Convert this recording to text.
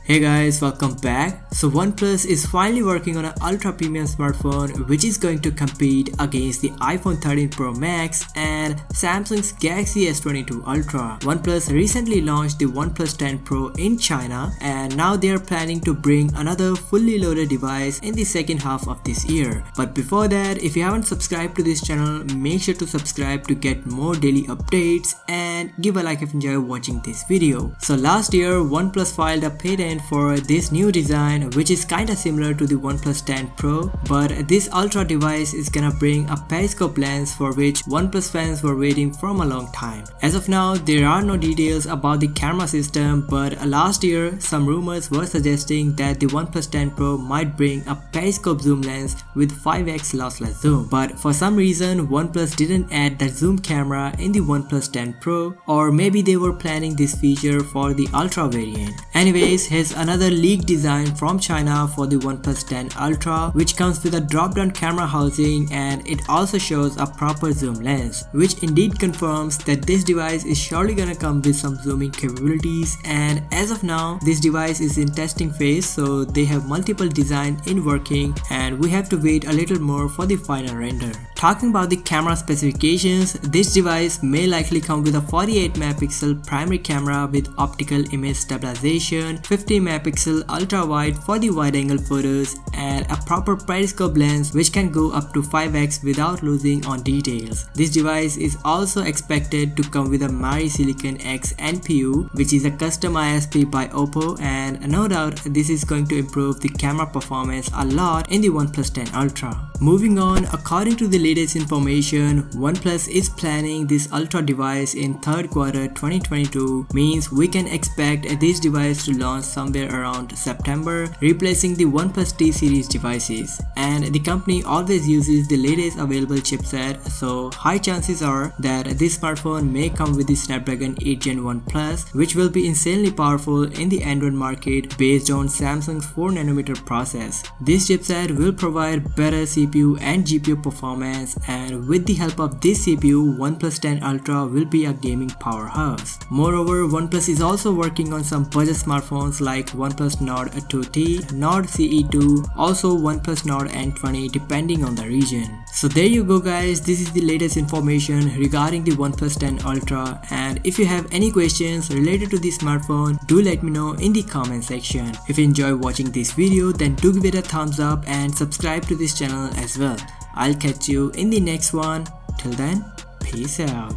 Hey guys, welcome back. So OnePlus is finally working on an ultra premium smartphone which is going to compete against the iPhone 13 Pro Max and Samsung's Galaxy S22 Ultra. OnePlus recently launched the OnePlus 10 Pro in China and now they are planning to bring another fully loaded device in the second half of this year. But before that, if you haven't subscribed to this channel, make sure to subscribe to get more daily updates and give a like if you enjoy watching this video. So last year, OnePlus filed a patent for this new design which is kinda similar to the OnePlus 10 Pro, but this Ultra device is gonna bring a periscope lens for which OnePlus fans were waiting from a long time. As of now, there are no details about the camera system, but last year some rumors were suggesting that the OnePlus 10 Pro might bring a periscope zoom lens with 5x lossless zoom, but for some reason OnePlus didn't add that zoom camera in the OnePlus 10 Pro, or maybe they were planning this feature for the Ultra variant. Anyways, here's another leaked design from China for the OnePlus 10 Ultra, which comes with a drop-down camera housing and it also shows a proper zoom lens, which indeed confirms that this device is surely gonna come with some zooming capabilities. And as of now, this device is in testing phase, so they have multiple designs in working and we have to wait a little more for the final render. Talking about the camera specifications, this device may likely come with a 48 megapixel primary camera with optical image stabilization, 50 megapixel ultra wide for the wide angle photos, and a proper periscope lens which can go up to 5x without losing on details. This device is also expected to come with a Mari Silicon X NPU, which is a custom ISP by Oppo, and no doubt this is going to improve the camera performance a lot in the OnePlus 10 Ultra. Moving on, according to the latest information, OnePlus is planning this Ultra device in third quarter 2022, means we can expect this device to launch somewhere around September, replacing the OnePlus T series devices. And the company always uses the latest available chipset, so high chances are that this smartphone may come with the Snapdragon 8 Gen 1 Plus, which will be insanely powerful in the Android market based on Samsung's 4nm process. This chipset will provide better CPU and GPU performance, and with the help of this CPU, OnePlus 10 Ultra will be a gaming powerhouse. Moreover, OnePlus is also working on some budget smartphones like OnePlus Nord 2T, Nord CE2, also OnePlus Nord N20 depending on the region. So there you go guys, this is the latest information regarding the OnePlus 10 Ultra, and if you have any questions related to this smartphone, do let me know in the comment section. If you enjoy watching this video, then do give it a thumbs up and subscribe to this channel as well. I'll catch you in the next one. Till then, peace out.